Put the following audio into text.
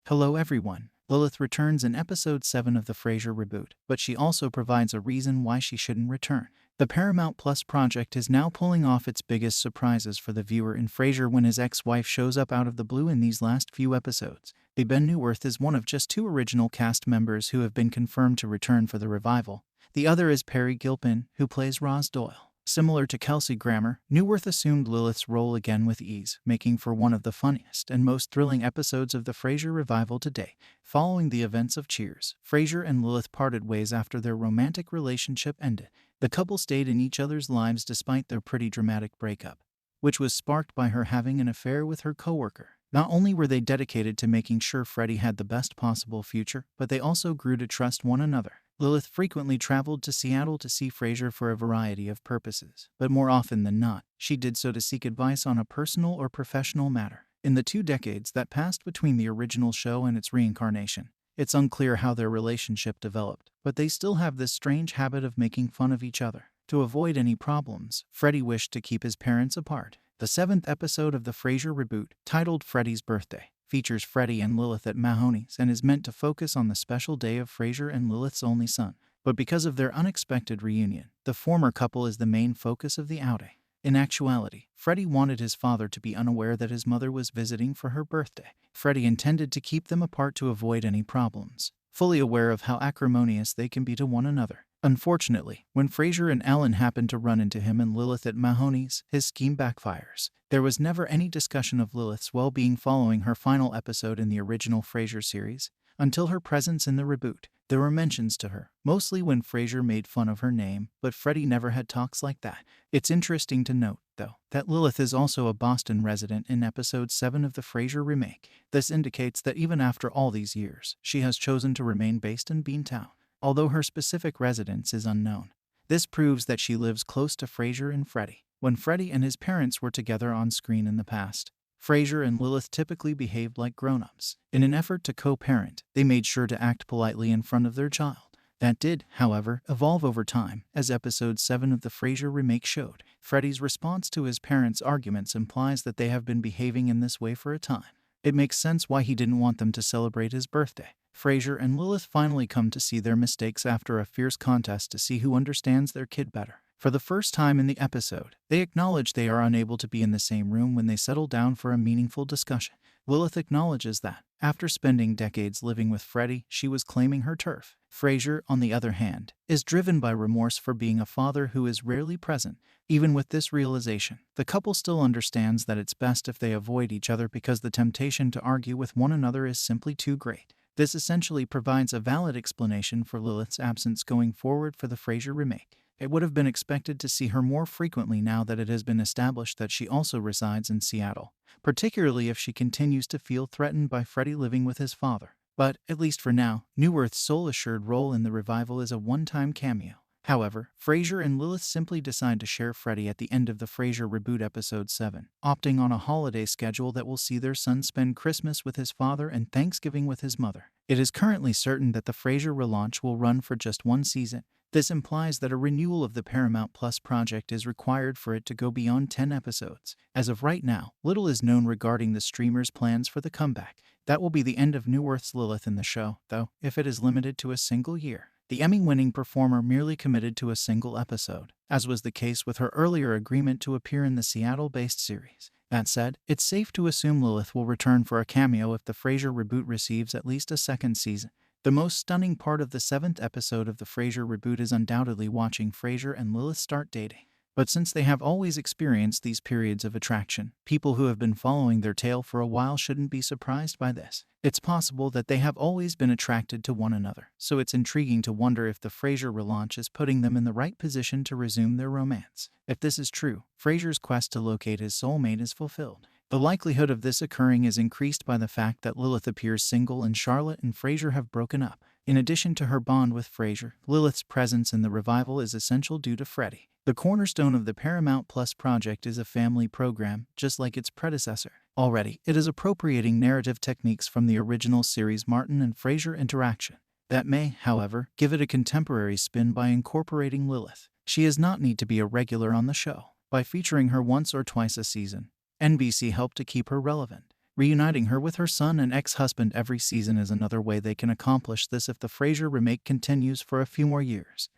Hello everyone. Lilith returns in episode 7 of the Frasier reboot, but she also provides a reason why she shouldn't return. The Paramount Plus project is now pulling off its biggest surprises for the viewer in Frasier when his ex-wife shows up out of the blue in these last few episodes. Ben Newirth is one of just 2 original cast members who have been confirmed to return for the revival. The other is Peri Gilpin, who plays Roz Doyle. Similar to Kelsey Grammer, Newirth assumed Lilith's role again with ease, making for one of the funniest and most thrilling episodes of the Frasier revival to date. Following the events of Cheers, Frasier and Lilith parted ways after their romantic relationship ended. The couple stayed in each other's lives despite their pretty dramatic breakup, which was sparked by her having an affair with her coworker. Not only were they dedicated to making sure Freddie had the best possible future, but they also grew to trust one another. Lilith frequently traveled to Seattle to see Frasier for a variety of purposes, but more often than not, she did so to seek advice on a personal or professional matter. In the 2 decades that passed between the original show and its reincarnation, it's unclear how their relationship developed, but they still have this strange habit of making fun of each other. To avoid any problems, Freddie wished to keep his parents apart. The 7th episode of the Frasier reboot, titled Freddie's Birthday, features Freddie and Lilith at Mahoney's and is meant to focus on the special day of Frasier and Lilith's only son. But because of their unexpected reunion, the former couple is the main focus of the outing. In actuality, Freddie wanted his father to be unaware that his mother was visiting for her birthday. Freddie intended to keep them apart to avoid any problems, fully aware of how acrimonious they can be to one another. Unfortunately, when Frasier and Ellen happened to run into him and Lilith at Mahoney's, his scheme backfires. There was never any discussion of Lilith's well-being following her final episode in the original Frasier series, until her presence in the reboot. There were mentions to her, mostly when Frasier made fun of her name, but Freddie never had talks like that. It's interesting to note, though, that Lilith is also a Boston resident in episode 7 of the Frasier remake. This indicates that even after all these years, she has chosen to remain based in Beantown, although her specific residence is unknown. This proves that she lives close to Frasier and Freddie. When Freddie and his parents were together on screen in the past, Frasier and Lilith typically behaved like grown-ups. In an effort to co-parent, they made sure to act politely in front of their child. That did, however, evolve over time, as episode 7 of the Frasier remake showed. Freddie's response to his parents' arguments implies that they have been behaving in this way for a time. It makes sense why he didn't want them to celebrate his birthday. Frasier and Lilith finally come to see their mistakes after a fierce contest to see who understands their kid better. For the first time in the episode, they acknowledge they are unable to be in the same room when they settle down for a meaningful discussion. Lilith acknowledges that, after spending decades living with Freddie, she was claiming her turf. Frasier, on the other hand, is driven by remorse for being a father who is rarely present. Even with this realization, the couple still understands that it's best if they avoid each other because the temptation to argue with one another is simply too great. This essentially provides a valid explanation for Lilith's absence going forward for the Frasier remake. It would have been expected to see her more frequently now that it has been established that she also resides in Seattle, particularly if she continues to feel threatened by Freddie living with his father. But, at least for now, Newirth's sole assured role in the revival is a one-time cameo. However, Frasier and Lilith simply decide to share Freddie at the end of the Frasier reboot episode 7, opting on a holiday schedule that will see their son spend Christmas with his father and Thanksgiving with his mother. It is currently certain that the Frasier relaunch will run for just 1 season. This implies that a renewal of the Paramount Plus project is required for it to go beyond 10 episodes. As of right now, little is known regarding the streamer's plans for the comeback. That will be the end of Newirth's Lilith in the show, though, if it is limited to a single year. The Emmy-winning performer merely committed to a single episode, as was the case with her earlier agreement to appear in the Seattle-based series. That said, it's safe to assume Lilith will return for a cameo if the Frasier reboot receives at least a 2nd season. The most stunning part of the 7th episode of the Frasier reboot is undoubtedly watching Frasier and Lilith start dating. But since they have always experienced these periods of attraction, people who have been following their tale for a while shouldn't be surprised by this. It's possible that they have always been attracted to one another, so it's intriguing to wonder if the Frasier relaunch is putting them in the right position to resume their romance. If this is true, Frasier's quest to locate his soulmate is fulfilled. The likelihood of this occurring is increased by the fact that Lilith appears single and Charlotte and Frasier have broken up. In addition to her bond with Frasier, Lilith's presence in the revival is essential due to Freddie. The cornerstone of the Paramount Plus project is a family program, just like its predecessor. Already, it is appropriating narrative techniques from the original series Martin and Frasier interaction. That may, however, give it a contemporary spin by incorporating Lilith. She does not need to be a regular on the show. By featuring her once or twice a season, NBC helped to keep her relevant. Reuniting her with her son and ex-husband every season is another way they can accomplish this if the Frasier remake continues for a few more years.